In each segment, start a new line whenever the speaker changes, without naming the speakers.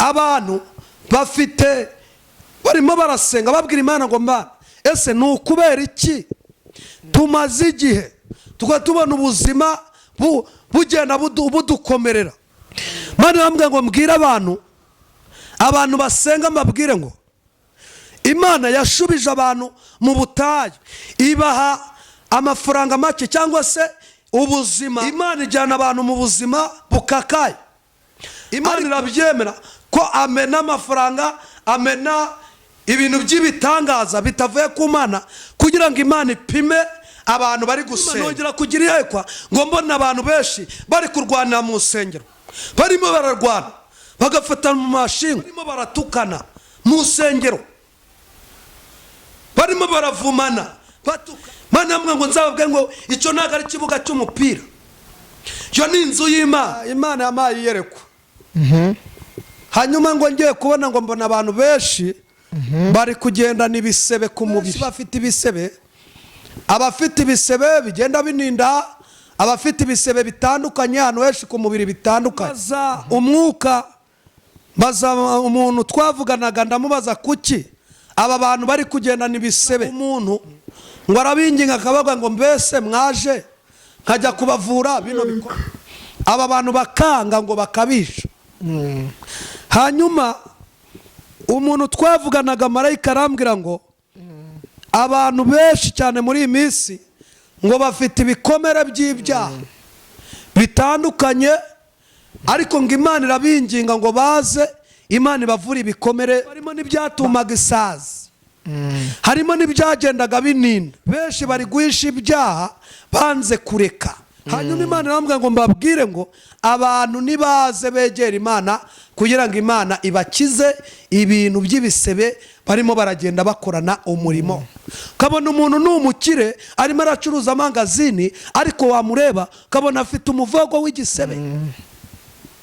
abantu bafite barimo barasenga babwira Imana ngo Mana ese nukubera iki tumaze igihe tubona ubuzima bugenda budukomerera. Mana yambwiye ngo mbwira abantu basenga mbabwire ngo Imana yashubije abantu mu butayu ibaha amafaranga make cyangwa se ubuzima. Imana ijyana abantu mu buzima bukakaye. Imana irabyemera ko amena amafaranga, amena ibintu by'ibitangaza bitavuye ku Mana kugira ngo Imana ipime abantu bari gusenga. Nongera kugira ihekwa ngo mbona abantu benshi bari kurwanira mu nsengero, barimo bararwana bagafata mu mashinga, barimo baratukana mu nsengero, barimo baravumana batuka. Mana yamwe ngo nzababwe ngo icyo ntago ari kibuga cy'umupira, yo ni inzu y'Imana. Imana yamaye iyerekwa. Hanyuma ngo ngiye kubona ngo mbona abantu benshi bari kugenda n'ibisebe ku mubiri. Bafite ibisebe, abafite ibisebe bigenda bininda, abafite ibisebe bitandukanye hano henshi ku mubiri bitandukanye. Umwuka baza umuntu twavuganaga ndamubaza kuki aba bantu bari kugenda n'ibisebe. Umuntu ngo arabinginga akabaga ngo mbese mwaje nkajya kubavura bino bikora. Aba bantu bakanga ngo bakabisha. Hanyuma umuntu twavuganaga marayika arambwira ngo abantu benshi cyane muri iyi minsi ngo bafite ibikomere by'ibyaha bitandukanye, ariko ngo Imana irabinginga ngo baze Imana ibavura ibikomere. Harimo n'ibyatumaga isazi, harimo n'ibyagendaga bininda. Benshi bari guhisha ibyaha banze kureka. Hanyuma Imana irambwira ngo mbabwire ngo abantu nibaze begera Imana kugira ngo Imana ibakize ibintu by'ibisebe barimo baragenda bakorana umurimo. Kabona umuntu n'umukire arimo aracuruza amangazini, ariko wamureba kabona afite umuvogo w'igisebe.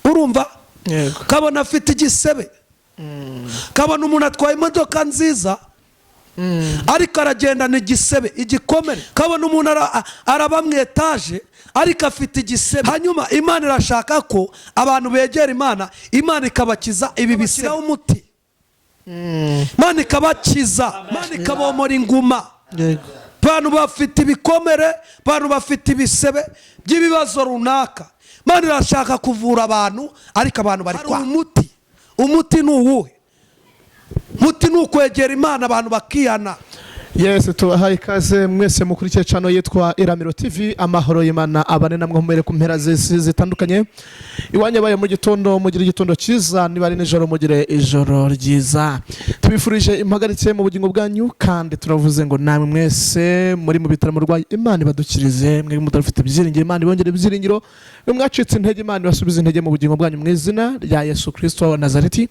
Urumva? Kabona afite igisebe. Kabona umuntu atwaye imodoka nziza ariko aragenda n'igisebe, igikomere. Kabona umuntu araba mu etaje ariko afite igisebe. Hanyuma Imana irashaka ko abantu begera Imana, Imana ikabakiza ibi bisebe umuti. Imana ikabakiza, Imana ikabomora inguma. Abantu bafite ibikomere, abantu bafite ibisebe by'ibibazo runaka, Imana irashaka kuvura abantu, ariko abantu bari kwa umuti. Umuti ni uwuhe? Muti ni ukwegera Imana abantu bakihana.
Yesu tubahaye ikaze mwese mukurikiye channel yitwa IRAMIRO TV. Amahoro y'Imana abane namwe humere ku mpera zitandukanye. Iwanye baye mu gitondo mugira igitondo cyiza, nibari nijoro mugire ijoro ryiza. Tubifurije impagaritse mu bugingo bwanyu, kandi turavuze ngo namwe mwese muri mu bitaramo rwa Imana badukirize, mwe mudafite ibyiringiro Imana ibongere ibyiringiro, mwacitse intege Imana basubize intege mu bugingo bwanyu mu izina rya Yesu Kristo wa Nazareti.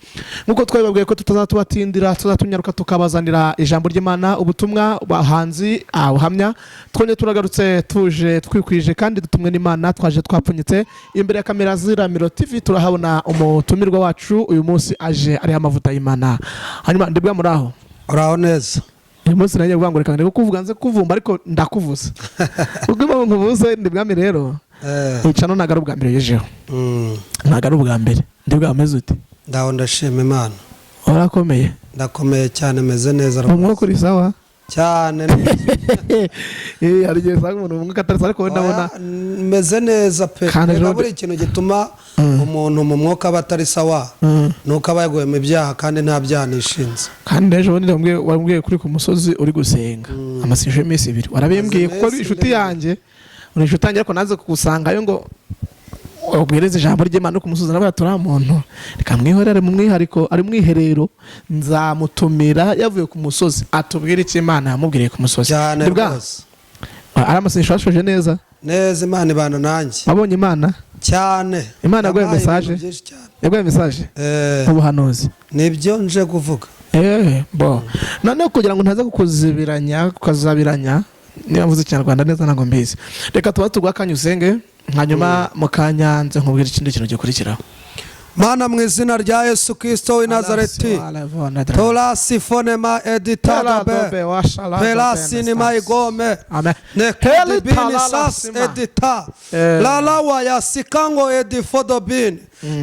Nkuko twababwiye ko tutazatubatindira, tuzatunyaruka tukabazanira ijambo ry'Imana, ubutumwa bahanzi ubuhamya. Twone turagarutse tuje twikwije kandi dutumwe n'Imana, twaje twapfunyitse imbere ya kamera z'IRAMIRO TV. Turahabona umutumirwa wacu uyu munsi aje ari amavuta y'Imana. Hanyuma ndibwa muraho?
Uraho neza.
Uyu munsi nanjye bwangureka ndiko kuvuga nze kuvumba ariko ndakuvuza. Ubwo nkuvuze ndibwami rero. Icano nagaru bwa mbere yejeho. Nagaru bwa mbere. Ndibwa ameze ute?
Ndaho ndashima Imana.
Urakomeye?
Ndakomeye cyane, meze neza.
Umwuka uri sawa?
Cyane.
Hari gihe sanga umuntu umwuka atari ariko ndabona
meze neza pe. Buri ikintu gituma umuntu mu mwuka batari sawa nuko abayeguye mu byaha kandi nta byaha nishinze.
Kandi ejo bundi wambwiye kuri ku musozi uri gusenga amasije iminsi 2. Warabimbwiye kuko ari inshuti yanjye, uri inshuti yanjye ariko naze kugusangayo ngo ubwireze ijambo ry'Imana ku musozi nawe turi umuntu reka mwihorere mu mwihariko ari mwiherero, nzamutumira yavuye ku musozi atubwire iki Imana yamubwiriye ku musozi. Ndibwa aramasisho ashoje neza
Imana ibana nanjye.
Abonye Imana
cyane.
Imana yaguye message, yaguye message ubuhanuzi
nibyo nje kuvuga.
Bo none kugira ngo ntaza kukuzibiranya kukazabiranya niba mvuze Kinyarwanda neza ntago mbizi, reka tuba tugwa Akanya usenge hanyuma mukanya nze nkubwira ikindi kintu gikurikiraho.
Mana mu izina rya Yesu Kristo w'i Nazareti, torasifonema editarabe pelasinima igome nekudibini sas edita lalawa ya sikango edifodobini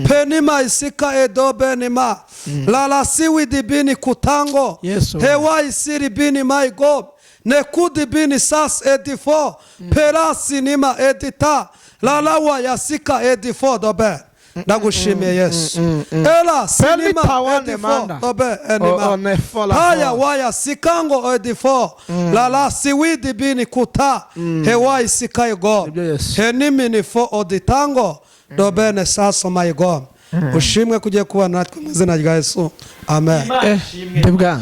penima isika edobe nima la siwidi bini kutango
Yesu.
hewa isiri bini my God nekudi bini sas edifo perasi nima edita lalawa yasika edifo dobe ndagushimiye Yesu ela sinima edifo dobe enima haya waya sikango edifo lala siwidi bini kuta hewa isika ego henimi nifo oditango dobe ne saso my God ushimwe kugiye kuba natwe mu izina rya Yesu amen
Mbibwa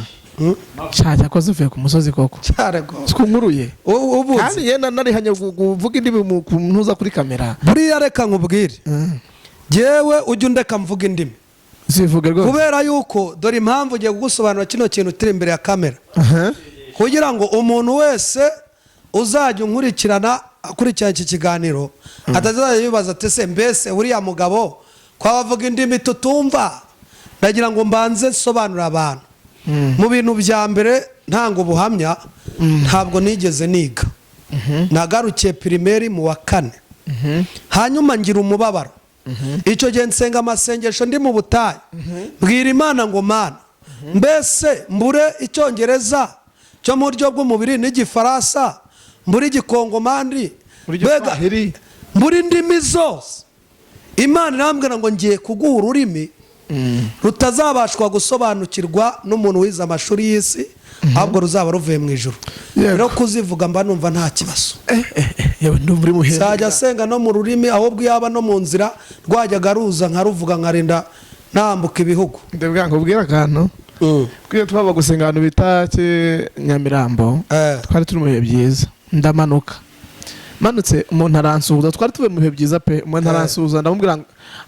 cyajya koze uvuye ku musozi koko
cyare go
twunguruye
ubuze
kandi yenda narihanye kuvuga indimi ku ntuza kuri kamera
buriya reka nkubwire jewe ujye undeka mvuga indimi
zivuge rwose
kubera yuko dore impamvu ugiye kugusobanura kino kintu turi imbere ya kamera kugira ngo umuntu wese uzajya unkurikirana akurikirana iki kiganiro atazajya yibaza ati se mbese uriya mugabo kwabavuga indimi tutumva ndagira ngo mbanze nsobanura abantu mu bintu bya mbere ntanga ubuhamya ntabwo nigeze niga nagarukiye primaire mu wa 4 hanyuma ngira umubabaro icyo gihe nsenga amasengesho ndi mu butayu bwira Imana ngo Mana mbese mbure icyongereza cyo mu buryo bw'umubiri n'igifaransa mbure igikongomandi mbure indimi zose Imana irambwira ngo ngiye kuguha ururimi rutazabashwa gusobanukirwa n'umuntu wize amashuri y'isi ahubwo ruzaba ruvuye mu ijuru rero kuzivuga mba numva nta kibazo
yewe ndumva uri muhera
sajya senga no mu rurimi ahubwo yaba no mu nzira rwajyaga ruza nkaruvuga nkarinda nambuka ibihugu
ndabwira ngo ubwira akantu kwiye twaba gusenga abantu bita Nyamirambo twari turi mu bihe byiza ndamanuka manutse umuntu aransuhuza twari tuve mu bihe byiza pe umuntu aransuhuza ndamubwira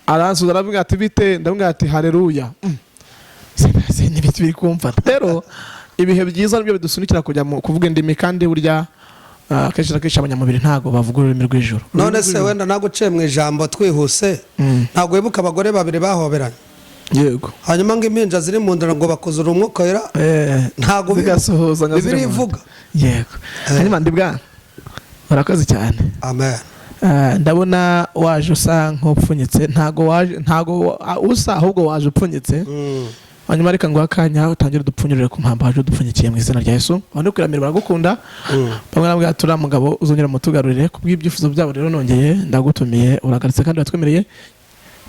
aransuhuza aravuga ati bite ndamubwira ati haleluya n'ibiti biri kumfata rero ibihe byiza nibyo bidusunikira kujya mu kuvuga indimi kandi burya kenshi na kenshi abanyamubiri ntago bavuga ururimi rw'ijuru
none se wenda naguciye mu ijambo twihuse ntago wibuka abagore babiri bahoberanye
yego
hanyuma ngo impinja ziri mu ndara ngo bakuzura umwuka wera ntago
bigasohoza nka
bibiri ivuga
yego hanyuma ndibwa barakoze cyane
amen
ndabona waje usa nk'upfunyitse ntago usa ahubwo waje upfunyitse hanyuma reka ngo Akanya utangire udupfunyirire ku mpamvu waje udupfunyikiye mu izina rya Yesu abandi kuramira baragukunda bamwe nabwo tura mugabo uzongera mutugarurire kubw'ibyifuzo byabo rero nongeye ndagutumiye uragaritse kandi watwemereye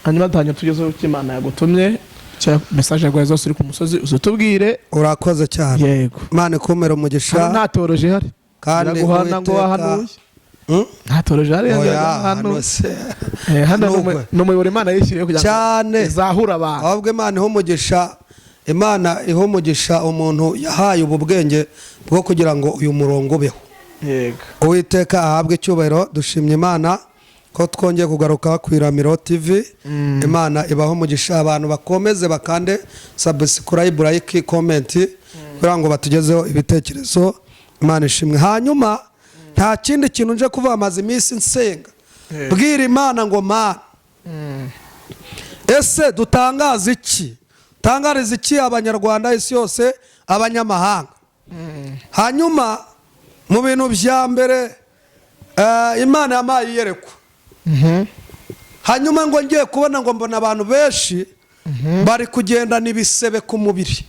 hanyuma tanya tugezeho cy'Imana yagutumye cya message yaguye zose uri ku musozi uzutubwire
urakoze cyane
yego
Imana ikomera umugisha
nta toroje hari
kandi
guhana ngo wahanuye nta toroje hari hano no muyobora Imana yishyiriye kugira
cyane
izahura abantu
ahubwo Imana Imana ihumugisha umuntu yahaye ubu bwenge bwo kugira ngo uyu murongo ubeho
yego
Uwiteka ahabwe icyubahiro dushimye Imana ko twongeye kugaruka ku IRAMIRO TV Imana ibaho umugisha abantu bakomeze bakande subscribe like comment kugira ngo batugezeho ibitekerezo Imana ishimwe hanyuma nta kindi kintu nje kuvuga amazi iminsi nsenga bwira Imana ngo Mana ese dutangaza iki tangariza iki abanyarwanda isi yose abanyamahanga hanyuma mu bintu bya mbere Imana yamaye iyerekwa hanyuma ngo ngiye kubona ngo mbona abantu benshi bari kugendana ibisebe ku mubiri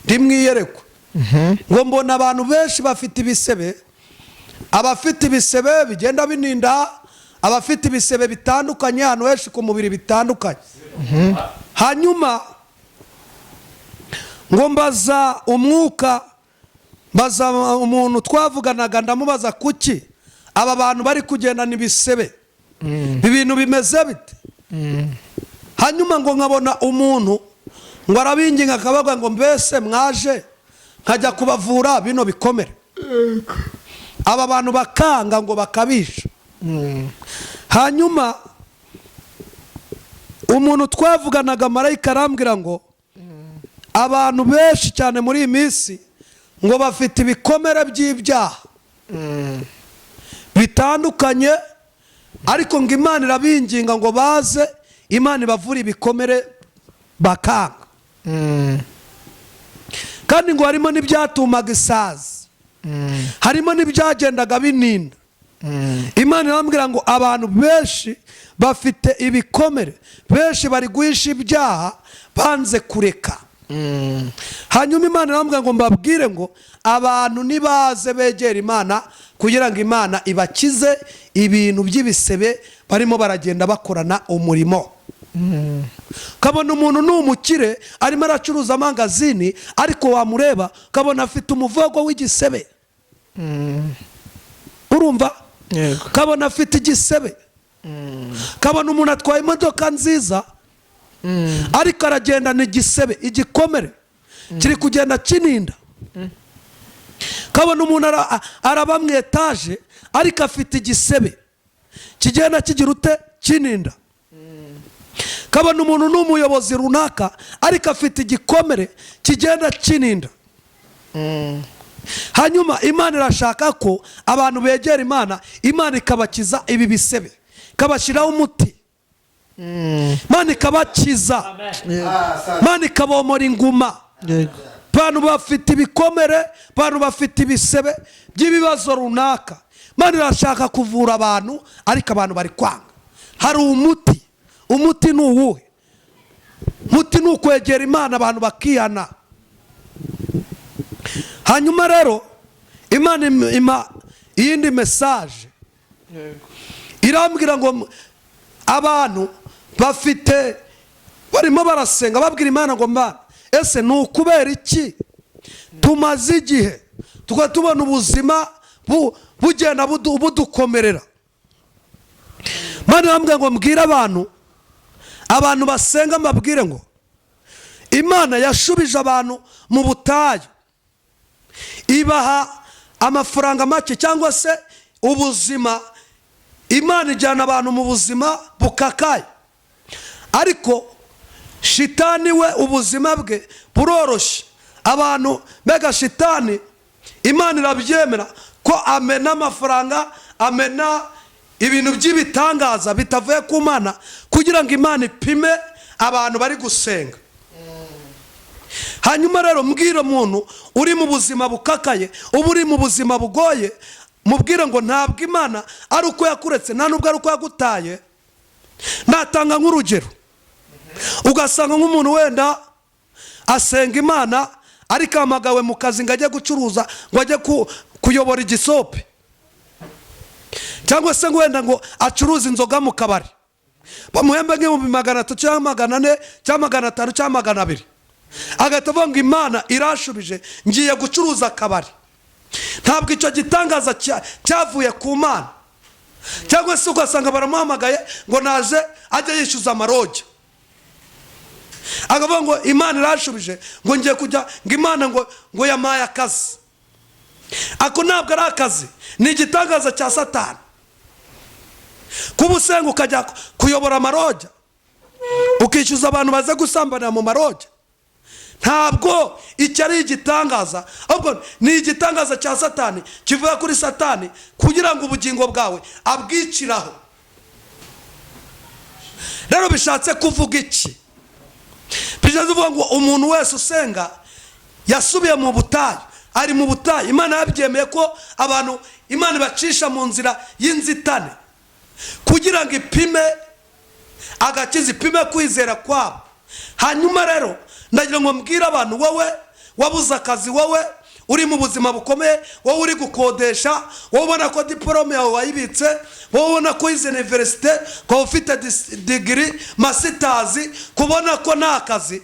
rimwe iyerekwa ngo mbona abantu benshi bafite ibisebe abafite ibisebe bigenda bininda abafite ibisebe bitandukanye ahantu henshi ku mubiri bitandukanye hanyuma ngo mbaza umwuka mbaza umuntu twavuganaga ndamubaza kuki aba bantu bari kugendana ibisebe ibintu bimeze bite hanyuma ngo nkabona umuntu ngo arabinginga akabaga ngo mbese mwaje nkajya kubavura bino bikomere aba bantu bakanga ngo bakabisha hanyuma umuntu twavuganaga marayika arambwira ngo abantu benshi cyane muri iyi minsi ngo bafite ibikomere by'ibyaha bitandukanye ariko ngo Imana irabinginga ngo baze Imana ibavura ibikomere bakanga kandi ngo harimo n'ibyatumaga isazi harimo n'ibyagendaga bininda Imana irambwira ngo abantu benshi bafite ibikomere, benshi bari guhisha ibyaha banze kureka. Hanyuma Imana irambwira ngo mbabwire ngo abantu nibaze begera Imana kugira ngo Imana ibakize ibintu by'ibisebe barimo baragenda bakorana umurimo. Kabona umuntu n'umukire arimo aracuruza amangazini, ariko wamureba kabona afite umuvogo w'igisebe. Urumva? Kabona afite igisebe. Kabona umuntu atwaye imodoka nziza, ariko aragendana igisebe, igikomere kiri kugenda kininda. Kabona umuntu araba mu etaje, ariko afite igisebe kigenda kigira ute kininda. Kabona umuntu n'umuyobozi runaka, ariko afite igikomere kigenda kininda. Hanyuma Imana irashaka ko abantu begera Imana, Imana ikabakiza ibi bisebe, ikabashyiraho umuti, Imana ikabakiza, Imana ikabomora inguma. Abantu bafite ibikomere, abantu bafite ibisebe by'ibibazo runaka, Imana irashaka kuvura abantu, ariko abantu bari kwanga. Hari umuti. Umuti ni uwuhe? Umuti ni ukwegera Imana abantu bakihana. Hanyuma rero Imana ima iyindi message irambwira ngo abantu bafite barimo barasenga babwira Imana ngo Mana, ese ni ukubera iki tumaze igihe tubona ubuzima bugenda budukomerera? Imana irambwira ngo mbwira abantu basenga, mbabwire ngo Imana yashubije abantu mu butayu, ibaha amafaranga make cyangwa se ubuzima. Imana ijyana abantu mu buzima bukakaye, ariko shitani we ubuzima bwe buroroshye. Abantu bega shitani Imana irabyemera ko amena amafaranga, amena ibintu by'ibitangaza bitavuye ku Mana, kugira ngo Imana ipime abantu bari gusenga. Hanyuma rero mbwira umuntu uri mu buzima bukakaye, uba uri mu buzima bugoye, mubwire ngo ntabwo Imana ari uko yakuretse, nta nubwo ari uko yagutaye. Natanga nk'urugero, ugasanga nk'umuntu wenda asenga Imana, ariko ahamagawe mu kazi ngo ajye gucuruza, ngo ajye kuyobora igisope, cyangwa se ngo wenda ngo acuruza inzoga mu kabari, bamuhembe nk'ibihumbi 300 cyangwa 400 cyangwa 500 cyangwa 200, agahita avuga ngo Imana irashubije, ngiye gucuruza akabari. Ntabwo icyo gitangaza cyavuye ku Mana. Cyangwa se ugasanga baramuhamagaye ngo naje ajye yishyuza amaroja, agavuga ngo Imana irashubije, ngo ngiye kujya, ngo Imana ngo yamaye akazi. Ako ntabwo ari akazi, ni igitangaza cya Satani. Kuba usenga ukajya kuyobora amaroja, ukishyuza abantu baze gusambanira mu maroja, ntabwo icyo ari igitangaza, ahubwo ni igitangaza cya Satani kivuga kuri Satani kugira ngo ubugingo bwawe abwiciraho. Rero bishatse kuvuga iki? Bishatse kuvuga ngo umuntu wese usenga yasubiye mu butayu, ari mu butayu. Imana yabyemeye ko abantu Imana bacisha mu nzira y'inzitane kugira ngo ipime agakiza, ipime kwizera kwabo. Hanyuma rero ndagira ngo mbwira abantu, wowe wabuze akazi, wowe uri mu buzima bukomeye, wowe uri gukodesha, wowe ubona ko diplome yawe wayibitse, wowe ubona ko ize university, ko ufite degree masters, kubona ko nta kazi,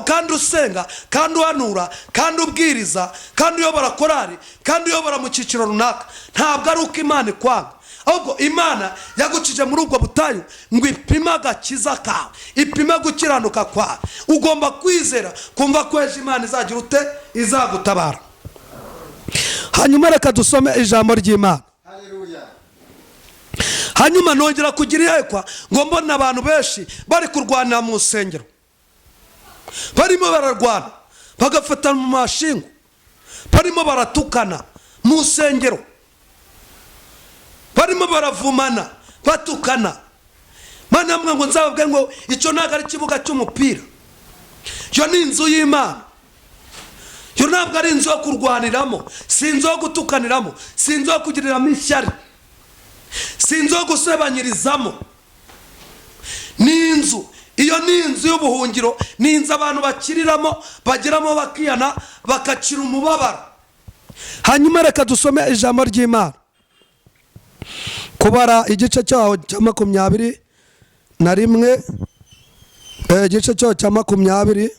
kandi usenga, kandi uhanura, kandi ubwiriza, kandi uyobora korari, kandi uyobora mu cyiciro runaka, ntabwo ari uko Imana ikwanga, ahubwo Imana yagucije muri ubwo butayu ngo ipime agakiza kawe, ipime gukiranuka kwawe. Ugomba kwizera, kumva ko ejo Imana izagira ute, izagutabara. Hanyuma reka dusome ijambo ry'Imana. Hanyuma nongera kugira ihekwa ngo mbona abantu benshi bari kurwanira mu nsengero, barimo bararwana, bagafatana mu mashingo, barimo baratukana mu nsengero, barimo baravumana batukana. Mana yamwe ngo nzababwe ngo icyo ntabwo ari ikibuga cy'umupira, yo ni inzu y'Imana. Yo ntabwo ari inzu yo kurwaniramo, si inzu yo gutukaniramo, si inzu yo kugiriramo ishyari. si inzu yo gusebanyirizamo, ni inzu. Iyo ni inzu y'ubuhungiro, ni inzu abantu bakiriramo, bageramo bakiyana, bakacira umubabaro. Hanyuma reka dusome ijambo ry'Imana, kubara igice cyaho cya 21, igice cyaho cya 20